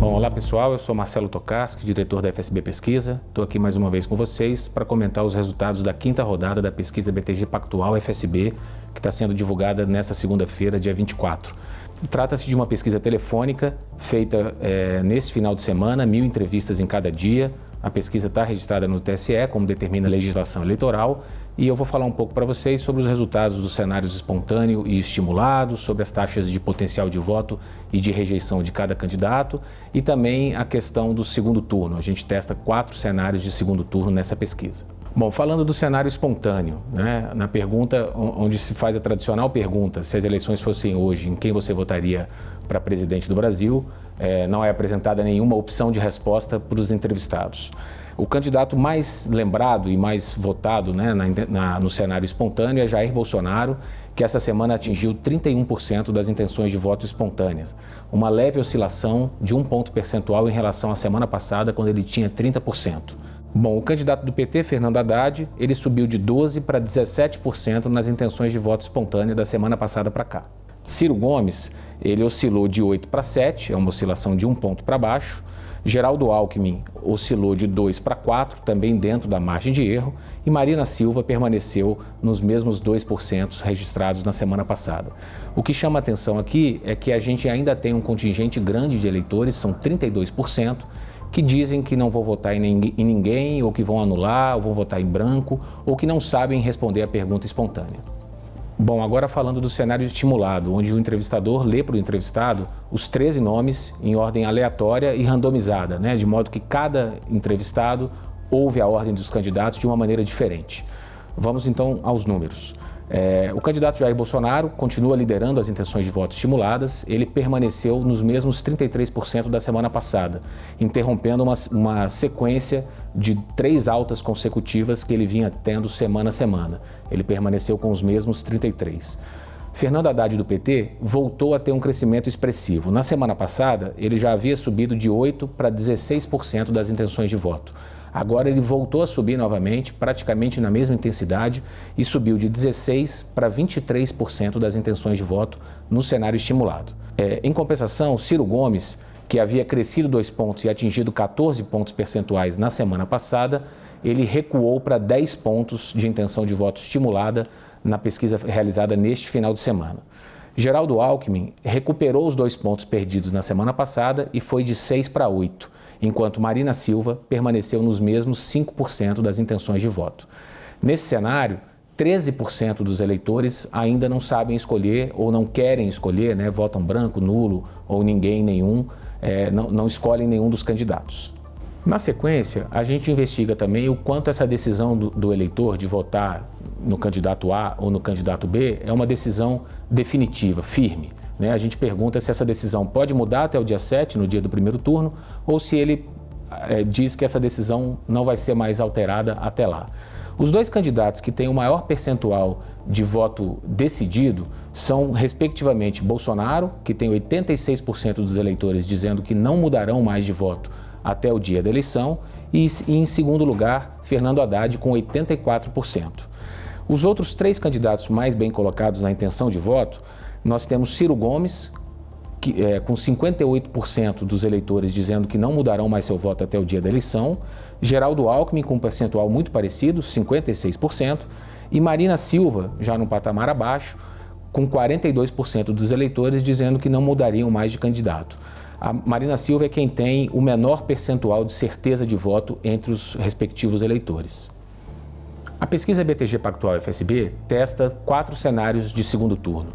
Bom, olá pessoal, eu sou Marcelo Tokarski, diretor da FSB Pesquisa. Estou aqui mais uma vez com vocês para comentar os resultados da quinta rodada da pesquisa BTG Pactual FSB, que está sendo divulgada nesta segunda-feira, dia 24. Trata-se de uma pesquisa telefônica feita nesse final de semana, 1000 entrevistas em cada dia. A pesquisa está registrada no TSE, como determina a legislação eleitoral, e eu vou falar um pouco para vocês sobre os resultados dos cenários espontâneo e estimulado, sobre as taxas de potencial de voto e de rejeição de cada candidato e também a questão do segundo turno. A gente testa 4 cenários de segundo turno nessa pesquisa. Bom, falando do cenário espontâneo, né, na pergunta onde se faz a tradicional pergunta, se as eleições fossem hoje, em quem você votaria para presidente do Brasil, não é apresentada nenhuma opção de resposta para os entrevistados. O candidato mais lembrado e mais votado, né, no cenário espontâneo é Jair Bolsonaro, que essa semana atingiu 31% das intenções de voto espontâneas, uma leve oscilação de 1 ponto percentual em relação à semana passada, quando ele tinha 30%. Bom, o candidato do PT, Fernando Haddad, ele subiu de 12% para 17% nas intenções de voto espontânea da semana passada para cá. Ciro Gomes, ele oscilou de 8% para 7%, é uma oscilação de 1 ponto para baixo. Geraldo Alckmin oscilou de 2% para 4%, também dentro da margem de erro. E Marina Silva permaneceu nos mesmos 2% registrados na semana passada. O que chama atenção aqui é que a gente ainda tem um contingente grande de eleitores, são 32%, que dizem que não vão votar em ninguém, ou que vão anular, ou vão votar em branco, ou que não sabem responder a pergunta espontânea. Bom, agora falando do cenário estimulado, onde o entrevistador lê para o entrevistado os 13 nomes em ordem aleatória e randomizada, né? De modo que cada entrevistado ouve a ordem dos candidatos de uma maneira diferente. Vamos então aos números. O candidato Jair Bolsonaro continua liderando as intenções de voto estimuladas. Ele permaneceu nos mesmos 33% da semana passada, interrompendo uma sequência de 3 altas consecutivas que ele vinha tendo semana a semana. Ele permaneceu com os mesmos 33%. Fernando Haddad do PT voltou a ter um crescimento expressivo. Na semana passada, ele já havia subido de 8% para 16% das intenções de voto. Agora ele voltou a subir novamente, praticamente na mesma intensidade, e subiu de 16% para 23% das intenções de voto no cenário estimulado. Em compensação, Ciro Gomes, que havia crescido 2 pontos e atingido 14 pontos percentuais na semana passada, ele recuou para 10 pontos de intenção de voto estimulada na pesquisa realizada neste final de semana. Geraldo Alckmin recuperou os 2 pontos perdidos na semana passada e foi de 6 para 8%. Enquanto Marina Silva permaneceu nos mesmos 5% das intenções de voto. Nesse cenário, 13% dos eleitores ainda não sabem escolher ou não querem escolher, né? Votam branco, nulo ou ninguém, nenhum, não escolhem nenhum dos candidatos. Na sequência, a gente investiga também o quanto essa decisão do eleitor de votar no candidato A ou no candidato B é uma decisão definitiva, firme. A gente pergunta se essa decisão pode mudar até o dia 7, no dia do primeiro turno, ou se ele diz que essa decisão não vai ser mais alterada até lá. Os 2 candidatos que têm o maior percentual de voto decidido são, respectivamente, Bolsonaro, que tem 86% dos eleitores dizendo que não mudarão mais de voto até o dia da eleição, e em segundo lugar, Fernando Haddad, com 84%. Os outros 3 candidatos mais bem colocados na intenção de voto, nós temos Ciro Gomes, com 58% dos eleitores dizendo que não mudarão mais seu voto até o dia da eleição, Geraldo Alckmin com um percentual muito parecido, 56%, e Marina Silva, já no patamar abaixo, com 42% dos eleitores dizendo que não mudariam mais de candidato. A Marina Silva é quem tem o menor percentual de certeza de voto entre os respectivos eleitores. A pesquisa BTG Pactual FSB testa 4 cenários de segundo turno.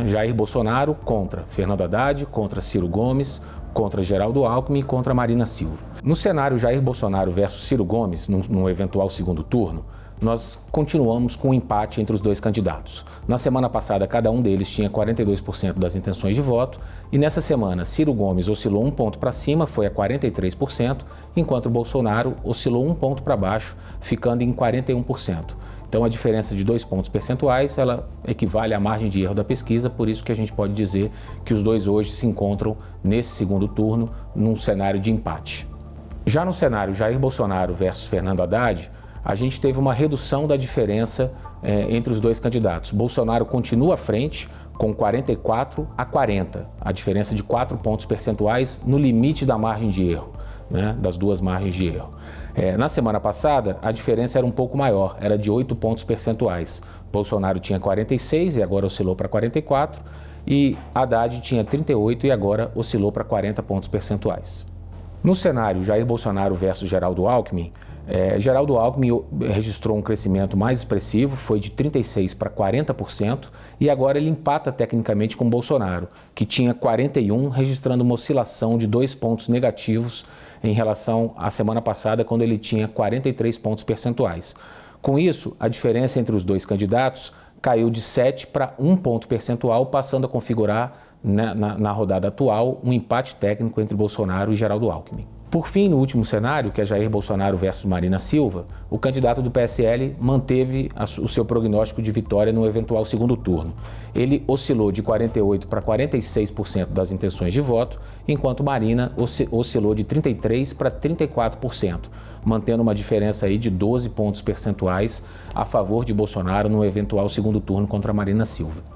Jair Bolsonaro contra Fernando Haddad, contra Ciro Gomes, contra Geraldo Alckmin e contra Marina Silva. No cenário Jair Bolsonaro versus Ciro Gomes, num eventual segundo turno, nós continuamos com um empate entre os 2 candidatos. Na semana passada, cada um deles tinha 42% das intenções de voto e nessa semana, Ciro Gomes oscilou 1 ponto para cima, foi a 43%, enquanto Bolsonaro oscilou 1 ponto para baixo, ficando em 41%. Então, a diferença de 2 pontos percentuais, ela equivale à margem de erro da pesquisa, por isso que a gente pode dizer que os 2 hoje se encontram nesse segundo turno, num cenário de empate. Já no cenário Jair Bolsonaro versus Fernando Haddad, a gente teve uma redução da diferença entre os 2 candidatos. Bolsonaro continua à frente, com 44 a 40, a diferença de 4 pontos percentuais no limite da margem de erro, né, das duas margens de erro. Na semana passada, a diferença era um pouco maior, era de 8 pontos percentuais. Bolsonaro tinha 46 e agora oscilou para 44, e Haddad tinha 38 e agora oscilou para 40 pontos percentuais. No cenário Jair Bolsonaro versus Geraldo Alckmin, Geraldo Alckmin registrou um crescimento mais expressivo, foi de 36% para 40%, e agora ele empata tecnicamente com Bolsonaro, que tinha 41%, registrando uma oscilação de 2 pontos negativos em relação à semana passada, quando ele tinha 43 pontos percentuais. Com isso, a diferença entre os dois candidatos caiu de 7 para 1 ponto percentual, passando a configurar, na rodada atual, um empate técnico entre Bolsonaro e Geraldo Alckmin. Por fim, no último cenário, que é Jair Bolsonaro versus Marina Silva, o candidato do PSL manteve o seu prognóstico de vitória no eventual segundo turno. Ele oscilou de 48% para 46% das intenções de voto, enquanto Marina oscilou de 33% para 34%, mantendo uma diferença aí de 12 pontos percentuais a favor de Bolsonaro no eventual segundo turno contra Marina Silva.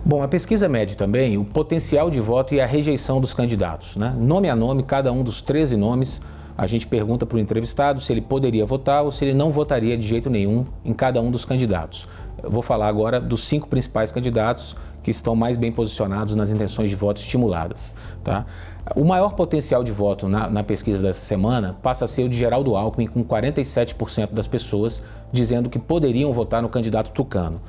Bom, a pesquisa mede também o potencial de voto e a rejeição dos candidatos, né? Nome a nome, cada um dos 13 nomes, a gente pergunta para o entrevistado se ele poderia votar ou se ele não votaria de jeito nenhum em cada um dos candidatos. Eu vou falar agora dos 5 principais candidatos que estão mais bem posicionados nas intenções de voto estimuladas, tá? O maior potencial de voto na pesquisa dessa semana passa a ser o de Geraldo Alckmin, com 47% das pessoas dizendo que poderiam votar no candidato tucano.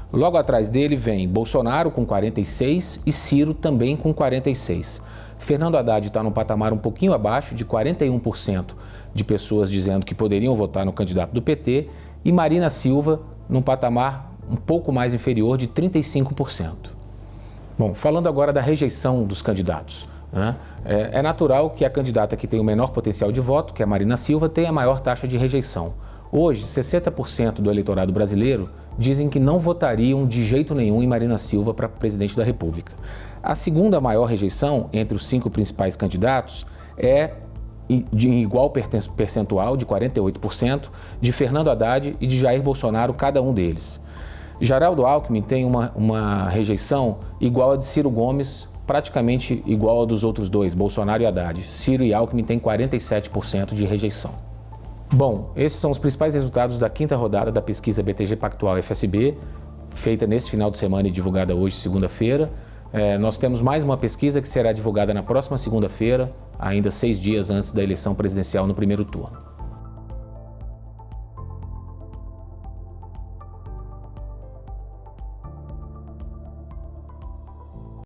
Logo atrás dele vem Bolsonaro com 46% e Ciro também com 46%. Fernando Haddad está num patamar um pouquinho abaixo, de 41% de pessoas dizendo que poderiam votar no candidato do PT, e Marina Silva num patamar um pouco mais inferior, de 35%. Bom, falando agora da rejeição dos candidatos, né? É natural que a candidata que tem o menor potencial de voto, que é a Marina Silva, tenha a maior taxa de rejeição. Hoje, 60% do eleitorado brasileiro dizem que não votariam de jeito nenhum em Marina Silva para presidente da República. A segunda maior rejeição entre os 5 principais candidatos é de igual percentual, de 48%, de Fernando Haddad e de Jair Bolsonaro, cada um deles. Geraldo Alckmin tem uma rejeição igual a de Ciro Gomes, praticamente igual a dos outros dois, Bolsonaro e Haddad. Ciro e Alckmin têm 47% de rejeição. Bom, esses são os principais resultados da 5ª rodada da pesquisa BTG Pactual FSB, feita nesse final de semana e divulgada hoje, segunda-feira. Nós temos mais uma pesquisa que será divulgada na próxima segunda-feira, ainda 6 dias antes da eleição presidencial no primeiro turno.